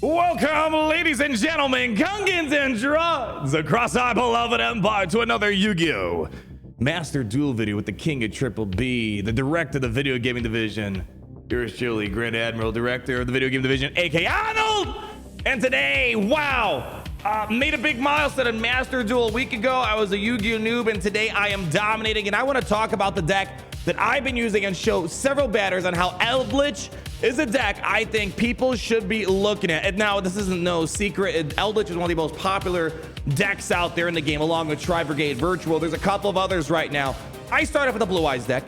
Welcome, ladies and gentlemen, Gungans and drugs across our beloved empire to another Yu-Gi-Oh Master Duel video with the king of Triple B, the director of the video gaming division, yours truly, Grand Admiral, director of the video game division, aka Arnold. And today, wow, made a big milestone in Master Duel a week ago. I was a Yu-Gi-Oh noob, and today I am dominating. And I want to talk about the deck that I've been using and show several batters on how Eldlich is a deck I think people should be looking at. And now, this isn't no secret. Eldlich is one of the most popular decks out there in the game, along with Tri-Brigade Virtual. There's a couple of others right now. I started with a Blue Eyes deck.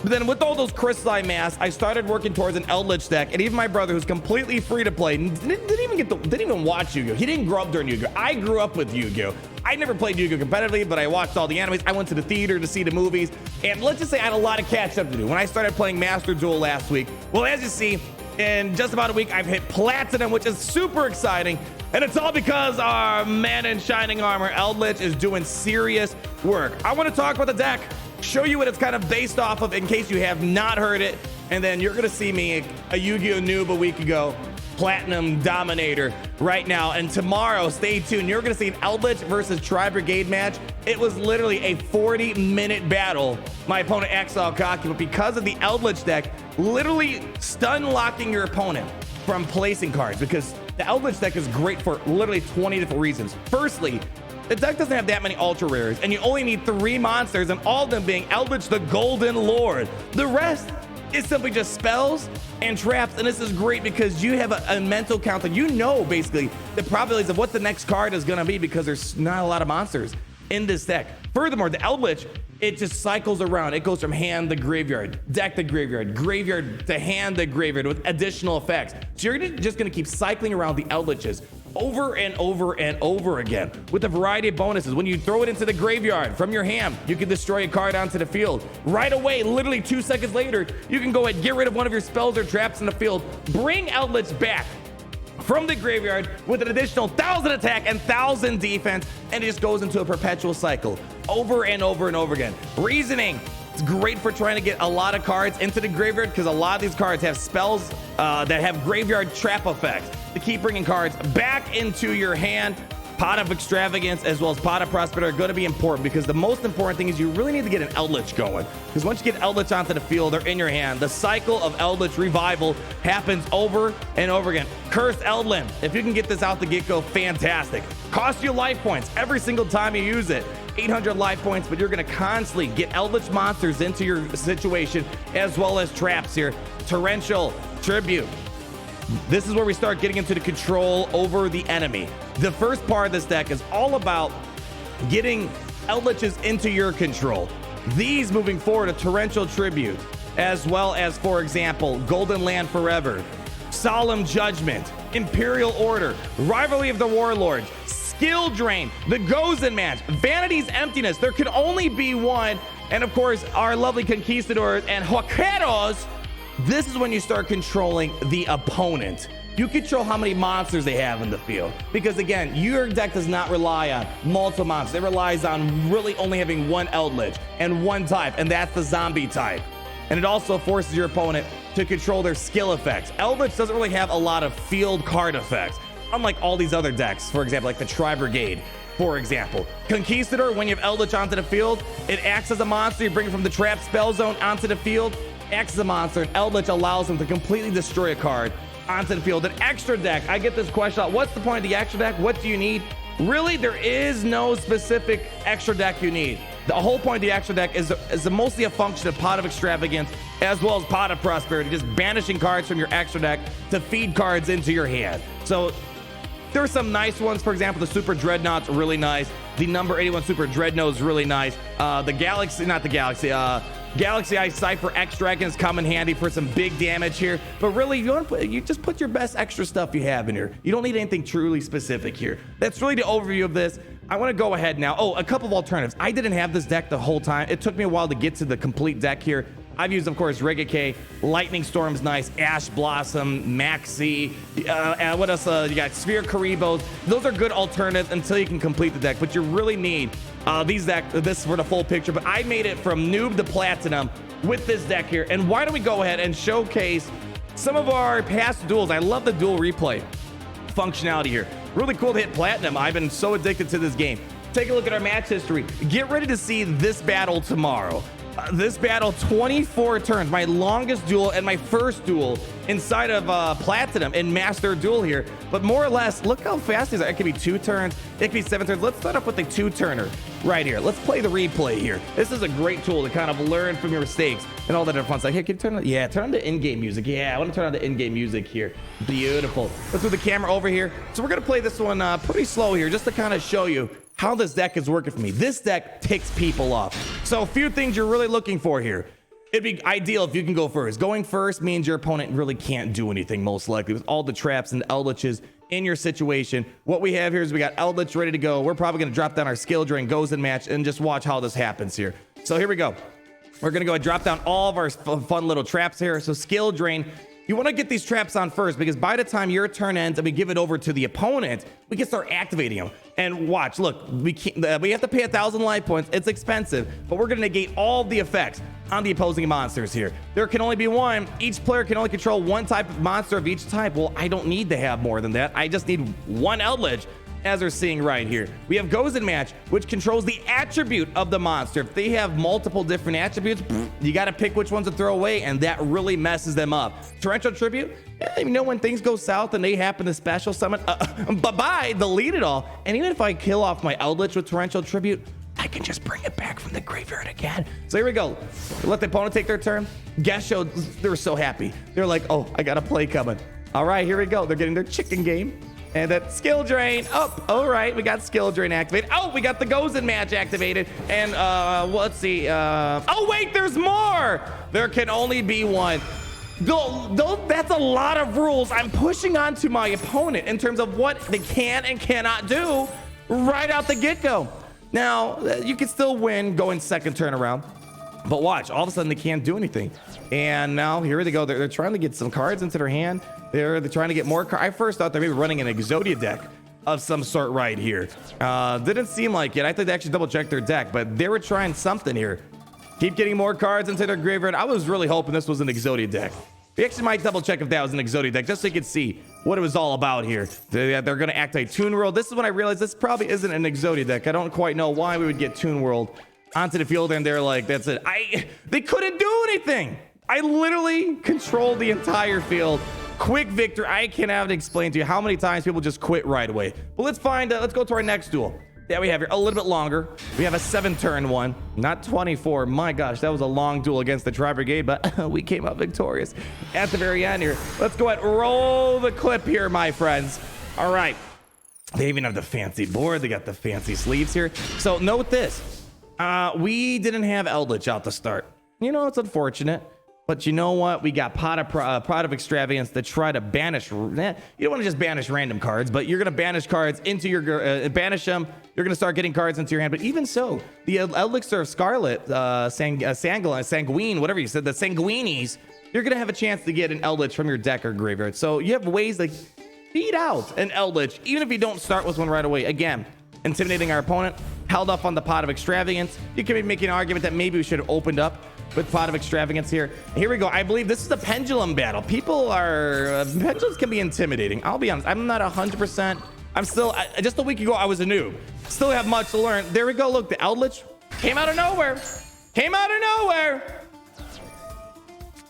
But then with all those crystalline masks, I started working towards an Eldlich deck. And even my brother, who's completely free to play, didn't even watch Yu-Gi-Oh. He didn't grow up during Yu-Gi-Oh. I grew up with Yu-Gi-Oh. I never played Yu-Gi-Oh competitively, but I watched all the animes. I went to the theater to see the movies. And let's just say I had a lot of catch up to do when I started playing Master Duel last week. Well, as you see, in just about a week, I've hit Platinum, which is super exciting. And it's all because our man in shining armor, Eldlich, is doing serious work. I want to talk about the deck, show you what it's kind of based off of in case you have not heard it. And then you're going to see me, a Yu-Gi-Oh noob a week ago, Platinum Dominator right now. And tomorrow, stay tuned, you're going to see an Eldlich versus Tri-Brigade match. It was literally a 40-minute battle. My opponent acts all cocky, but because of the Eldlich deck, literally stun locking your opponent from placing cards, because the Eldlich deck is great for literally 20 different reasons. Firstly, the deck doesn't have that many ultra rares, and you only need 3 monsters, and all of them being Eldlich the Golden Lord. The rest is simply just spells and traps, and this is great because you have a mental count that you know basically the probabilities of what the next card is going to be, because there's not a lot of monsters in this deck. Furthermore, the Eldlich, it just cycles around. It goes from hand to graveyard, deck to graveyard, graveyard to hand to graveyard with additional effects. So you're just going to keep cycling around the Eldliches over and over and over again with a variety of bonuses. When you throw it into the graveyard from your hand, you can destroy a card onto the field. Right away, literally 2 seconds later, you can go ahead, get rid of one of your spells or traps in the field, bring Eldlich back from the graveyard with an additional 1,000 attack and 1,000 defense, and it just goes into a perpetual cycle over and over and over again. Reasoning: it's great for trying to get a lot of cards into the graveyard, because a lot of these cards have spells that have graveyard trap effects to keep bringing cards back into your hand. Pot of Extravagance as well as Pot of Prosperity are going to be important, because the most important thing is you really need to get an Eldlich going, because once you get Eldlich onto the field or in your hand, the cycle of Eldlich revival happens over and over again. Cursed Eldlin, if you can get this out the get-go, fantastic. Cost you life points every single time you use it, 800 life points, but you're going to constantly get Eldlich monsters into your situation as well as traps here. Torrential Tribute. This is where we start getting into the control over the enemy. The first part of this deck is all about getting Eldliches into your control. These moving forward, a Torrential Tribute, as well as, for example, Golden Land Forever, Solemn Judgment, Imperial Order, Rivalry of the Warlords, Skill Drain, the Gozen Match, Vanity's Emptiness. There can only be one. And of course, our lovely Conquistadors and Huaqueros. This is when you start controlling the opponent. You control how many monsters they have in the field, because again, your deck does not rely on multiple monsters. It relies on really only having one Eldlich and one type, and that's the zombie type. And it also forces your opponent to control their skill effects. Eldlich doesn't really have a lot of field card effects, unlike all these other decks, for example, like the Tri-Brigade. For example, Conquistador, when you have Eldlich onto the field, it acts as a monster. You bring it from the trap spell zone onto the field, acts as a monster, and Eldlich allows him to completely destroy a card onto the field. An extra deck, I get this question, what's the point of the extra deck? What do you need? Really, there is no specific extra deck you need. The whole point of the extra deck is mostly a function of Pot of Extravagance as well as Pot of Prosperity, just banishing cards from your extra deck to feed cards into your hand. So there are some nice ones. For example, the Super Dreadnought's really nice. The number 81 Super Dreadnought is really nice. Galaxy Eye Cypher X Dragons come in handy for some big damage here. But really, you just put your best extra stuff you have in here. You don't need anything truly specific here. That's really the overview of this. I want to go ahead now. Oh, a couple of alternatives. I didn't have this deck the whole time. It took me a while to get to the complete deck here. I've used, of course, Reggae, Lightning Storm's nice, Ash Blossom, Maxi, and what else? You got Sphere Karibos. Those are good alternatives until you can complete the deck, but you really need these decks. This is for the full picture, but I made it from Noob to Platinum with this deck here. And why don't we go ahead and showcase some of our past duels? I love the duel replay functionality here. Really cool to hit platinum. I've been so addicted to this game. Take a look at our match history. Get ready to see this battle tomorrow. This battle, 24 turns, my longest duel and my first duel inside of Platinum in Master Duel here. But more or less, look how fast these are. It could be 2 turns, it could be 7 turns. Let's start off with the 2-turner right here. Let's play the replay here. This is a great tool to kind of learn from your mistakes and all that different fun stuff. Here, can you turn on? Yeah, turn on the in-game music. Yeah, I want to turn on the in-game music here. Beautiful. Let's move the camera over here. So we're gonna play this one pretty slow here, just to kind of show you how this deck is working for me. This deck ticks people off. So a few things you're really looking for here. It'd be ideal if you can go first. Going first means your opponent really can't do anything, most likely, with all the traps and Eldliches in your situation. What we have here is we got Eldlich ready to go. We're probably going to drop down our skill drain, goes in match, and just watch how this happens here. So here we go. We're going to go and drop down all of our fun little traps here. So skill drain. You want to get these traps on first, because by the time your turn ends and we give it over to the opponent, we can start activating them. And watch, look, we have to pay 1,000 life points. It's expensive, but we're going to negate all the effects on the opposing monsters here. There can only be one. Each player can only control one type of monster of each type. Well, I don't need to have more than that. I just need one Eldlich, as we're seeing right here. We have goes in match, which controls the attribute of the monster. If they have multiple different attributes, you got to pick which ones to throw away, and that really messes them up. Torrential tribute, you know, when things go south and they happen to special summon, bye-bye, delete it all. And even if I kill off my Eldlich with torrential tribute, I can just bring it back from the graveyard again. So here we go. Let the opponent take their turn. Guest showed, they were so happy. They're like, oh, I got a play coming. All right, here we go. They're getting their chicken game. And that skill drain up. All right, we got skill drain activated. Oh, we got the goes in match activated. And let's see. Oh wait, there's more. There can only be one. That's a lot of rules I'm pushing onto my opponent in terms of what they can and cannot do right out the get-go. Now you can still win going second turn around, but watch, all of a sudden they can't do anything. And now here they go. They're trying to get some cards into their hand. They're trying to get more cards. I first thought they were maybe running an Exodia deck of some sort right here. Didn't seem like it. I thought they actually double checked their deck, but they were trying something here. Keep getting more cards into their graveyard. I was really hoping this was an Exodia deck. We actually might double check if that was an Exodia deck, just so you could see what it was all about here. They're going to activate Toon World. This is when I realized this probably isn't an Exodia deck. I don't quite know why we would get Toon World onto the field, and they're like, that's it. They couldn't do anything. I literally controlled the entire field. Quick victory. I cannot explain to you how many times people just quit right away. But let's go to our next duel that we have here. A little bit longer. We have a 7-turn one, not 24. My gosh, that was a long duel against the Tri Brigade, but we came out victorious at the very end here. Let's go ahead and roll the clip here, my friends. All right. They even have the fancy board. They got the fancy sleeves here. So note this. We didn't have Eldlich out to start. You know, it's unfortunate. But you know what? We got Pot of Extravagance to try to banish. You don't want to just banish random cards, but you're going to banish cards into your... banish them. You're going to start getting cards into your hand. But even so, the Elixir of Scarlet, Sanguine, whatever you said, the Sanguinies, you're going to have a chance to get an Eldlich from your deck or graveyard. So you have ways to beat out an Eldlich, even if you don't start with one right away. Again, intimidating our opponent, held up on the Pot of Extravagance. You can be making an argument that maybe we should have opened up with Pot of Extravagance here. Here we go. I believe this is a pendulum battle. People are... pendulums can be intimidating. I'll be honest. I'm not 100%. I'm still... just a week ago, I was a noob. Still have much to learn. There we go. Look, the Eldlich came out of nowhere. Came out of nowhere.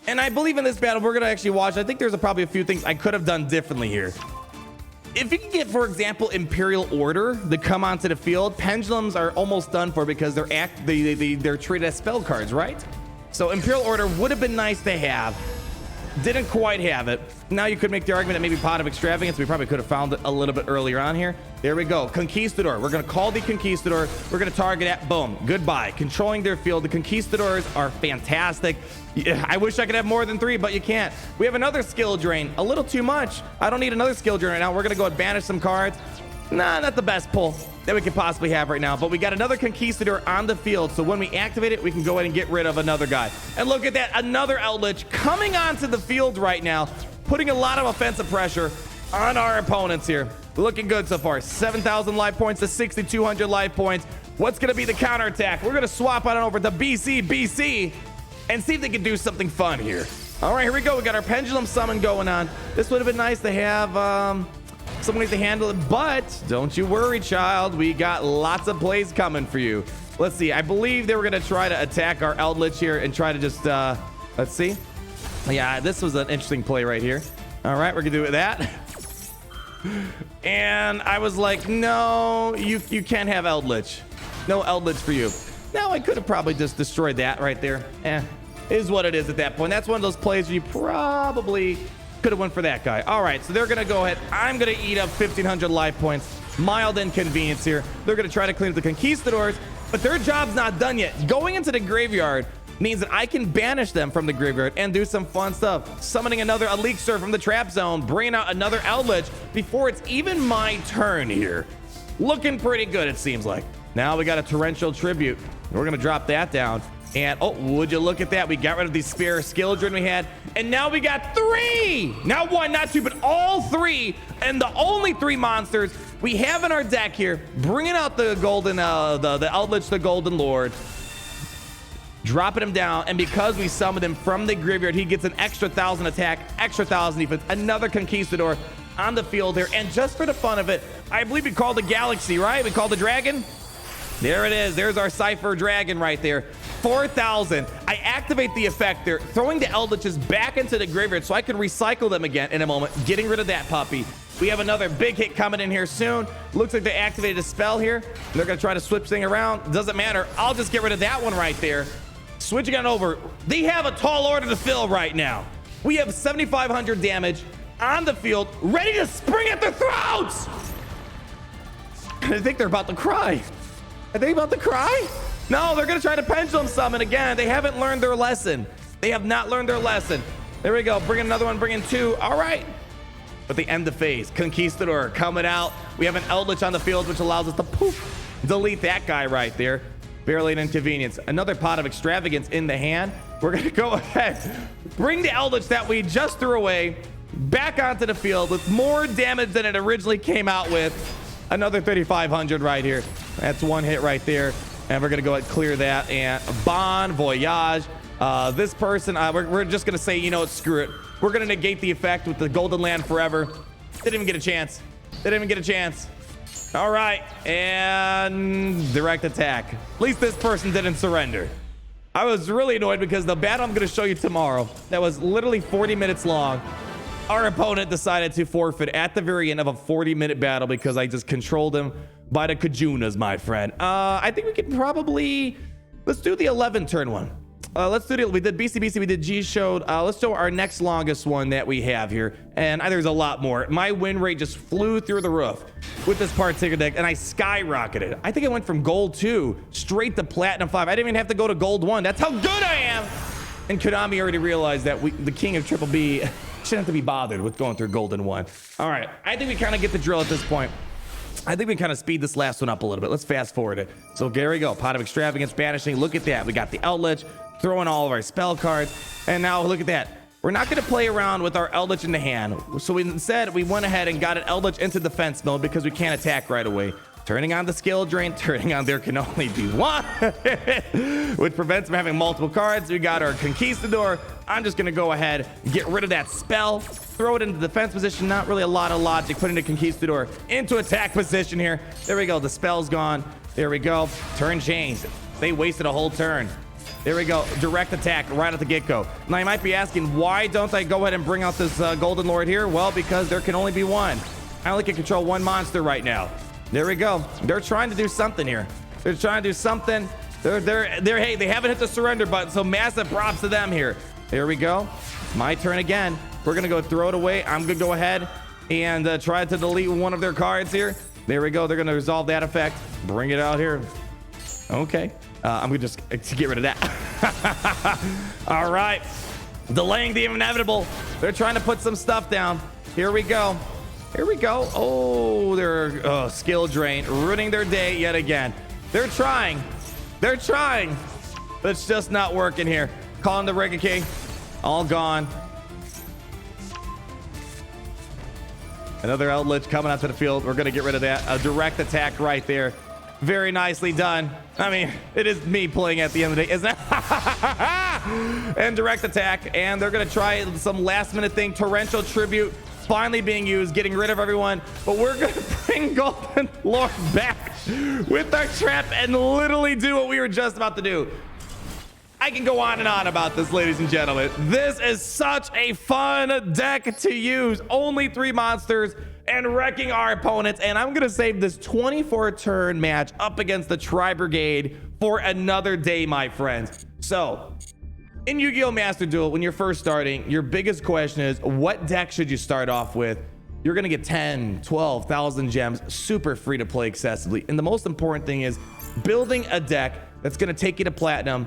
And I believe in this battle, we're going to actually watch. I think there's probably a few things I could have done differently here. If you can get, for example, Imperial Order to come onto the field, pendulums are almost done for because they're treated as spell cards, right? So Imperial Order would have been nice to have. Didn't quite have it. Now you could make the argument that maybe Pot of Extravagance, we probably could have found it a little bit earlier on here. There we go. Conquistador. We're going to call the Conquistador. We're going to target at. Boom. Goodbye. Controlling their field. The Conquistadors are fantastic. I wish I could have more than 3, but you can't. We have another skill drain. A little too much. I don't need another skill drain right now. We're going to go and banish some cards. Nah, not the best pull that we could possibly have right now, but we got another Conquistador on the field, so when we activate it, we can go ahead and get rid of another guy. And look at that, another Eldlich coming onto the field right now, putting a lot of offensive pressure on our opponents here. Looking good so far. 7,000 life points to 6,200 life points. What's going to be the counterattack? We're going to swap on over to BC and see if they can do something fun here. All right, here we go. We got our Pendulum Summon going on. This would have been nice to have... some ways to handle it, but don't you worry, child. We got lots of plays coming for you. Let's see. I believe they were going to try to attack our Eldlich here and try to just, let's see. Yeah, this was an interesting play right here. All right, we're going to do that. And I was like, no, you can't have Eldlich. No Eldlich for you. Now, I could have probably just destroyed that right there. Is what it is at that point. That's one of those plays where you probably could have went for that guy. All right, so they're going to go ahead. I'm going to eat up 1,500 life points. Mild inconvenience here. They're going to try to clean up the conquistadors, but their job's not done yet. Going into the graveyard means that I can banish them from the graveyard and do some fun stuff. Summoning another Elixir from the trap zone, bringing out another Eldlich before it's even my turn here. Looking pretty good, it seems like. Now we got a Torrential Tribute. We're going to drop that down. And, oh, would you look at that? We got rid of these spare skill drain we had. And now we got 3. Not 1, not 2, but all 3. And the only 3 monsters we have in our deck here. Bringing out the golden, the Eldlich, the Golden Lord. Dropping him down. And because we summoned him from the graveyard, he gets an extra 1,000 attack, extra 1,000 defense. Another Conquistador on the field here. And just for the fun of it, I believe we called the Galaxy, right? We called the Dragon? There it is. There's our Cypher Dragon right there. 4,000. I activate the effect there, throwing the Eldliches back into the graveyard so I can recycle them again in a moment, getting rid of that puppy. We have another big hit coming in here soon. Looks like they activated a spell here. They're going to try to switch thing around. Doesn't matter. I'll just get rid of that one right there. Switching on over. They have a tall order to fill right now. We have 7,500 damage on the field, ready to spring at their throats. I think they're about to cry. Are they about to cry? No, they're going to try to pendulum summon again. They haven't learned their lesson. They have not learned their lesson. There we go. Bring another one. Bring in 2. All right. But they end the phase. Conquistador coming out. We have an Eldlich on the field, which allows us to poof, delete that guy right there. Barely an inconvenience. Another pot of extravagance in the hand. We're going to go ahead. Bring the Eldlich that we just threw away back onto the field with more damage than it originally came out with. Another 3,500 right here. That's one hit right there. And we're going to go ahead and clear that. And Bon Voyage. This person, we're just going to say, you know what, screw it. We're going to negate the effect with the Golden Land Forever. They didn't even get a chance. They didn't even get a chance. All right. And direct attack. At least this person didn't surrender. I was really annoyed because the battle I'm going to show you tomorrow, that was literally 40 minutes long. Our opponent decided to forfeit at the very end of a 40-minute battle because I just controlled him by the Kajunas, my friend. I think we could probably... Let's do the 11-turn one. Let's do we did BCBC, we did G-Showed. Let's show our next longest one that we have here. And there's a lot more. My win rate just flew through the roof with this particular deck, and I skyrocketed. I think I went from Gold 2 straight to Platinum 5. I didn't even have to go to Gold 1. That's how good I am! And Konami already realized that the king of Triple B shouldn't have to be bothered with going through Golden 1. All right, I think we kind of get the drill at this point. I think we kind of speed this last one up a little bit. Let's fast forward it. So there we go. Pot of Extravagance, Banishing. Look at that. We got the Eldlich, throwing all of our spell cards. And now look at that. We're not going to play around with our Eldlich in the hand. So instead, we went ahead and got an Eldlich into defense mode because we can't attack right away. Turning on the skill drain, turning on there can only be one, which prevents from having multiple cards. We got our Conquistador. I'm just going to go ahead and get rid of that spell, throw it into defense position. Not really a lot of logic. Putting the Conquistador into attack position here. There we go. The spell's gone. There we go. Turn changed. They wasted a whole turn. There we go. Direct attack right at the get-go. Now, you might be asking, why don't I go ahead and bring out this Golden Lord here? Well, because there can only be one. I only can control one monster right now. There we go. They're trying to do something here. They're trying to do something. Hey, they haven't hit the surrender button, so massive props to them here. There we go. My turn again. We're going to go throw it away. I'm going to go ahead and try to delete one of their cards here. There we go. They're going to resolve that effect. Bring it out here. Okay. I'm going to just get rid of that. All right. Delaying the inevitable. They're trying to put some stuff down. Here we go. Here we go. Oh, they're skill drain, ruining their day yet again. They're trying. They're trying. But it's just not working here. Calling the Reggae King. All gone. Another Eldlich coming out to the field. We're going to get rid of that. A direct attack right there. Very nicely done. I mean, it is me playing at the end of the day, isn't it? And direct attack. And they're going to try some last minute thing. Torrential Tribute. finally being used, getting rid of everyone. But we're going to bring Golden Lord back with our trap and literally do what we were just about to do. I can go on and on about this, ladies and gentlemen. This is such a fun deck to use. Only 3 monsters and wrecking our opponents. And I'm going to save this 24-turn match up against the Tri-Brigade for another day, my friends. So, in Yu-Gi-Oh Master Duel, when you're first starting, your biggest question is, what deck should you start off with? You're going to get 10, 12,000 gems, super free to play accessibly. And the most important thing is building a deck that's going to take you to platinum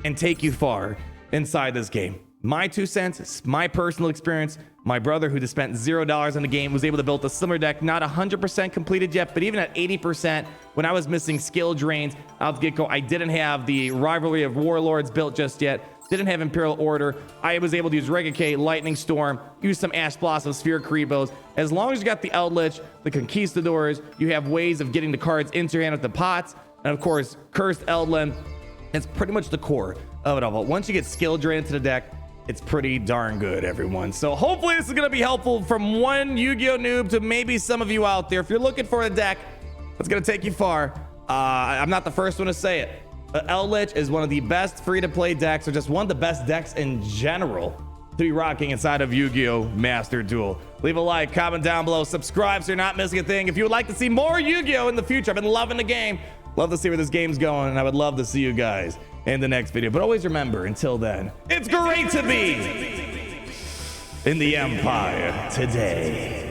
and take you far inside this game. My 2 cents, my personal experience. My brother, who just spent $0 on the game, was able to build a similar deck, not 100% completed yet, but even at 80%, when I was missing skill drains out the get-go, I didn't have the Rivalry of Warlords built just yet, didn't have Imperial Order. I was able to use Regicate, Lightning Storm, use some Ash Blossom, Sphere Kribos. As long as you got the Eldlich, the Conquistadors, you have ways of getting the cards into your hand with the pots, and of course, Cursed Eldlin. It's pretty much the core of it all. But once you get skill drain into the deck, it's pretty darn good, everyone. So hopefully this is going to be helpful from one Yu-Gi-Oh noob to maybe some of you out there. If you're looking for a deck that's going to take you far, I'm not the first one to say it. Eldlich is one of the best free-to-play decks, or just one of the best decks in general to be rocking inside of Yu-Gi-Oh Master Duel. Leave a like, comment down below, subscribe so you're not missing a thing. If you would like to see more Yu-Gi-Oh in the future, I've been loving the game. Love to see where this game's going, and I would love to see you guys in the next video. But always remember, until then, it's great to be in the Empire today.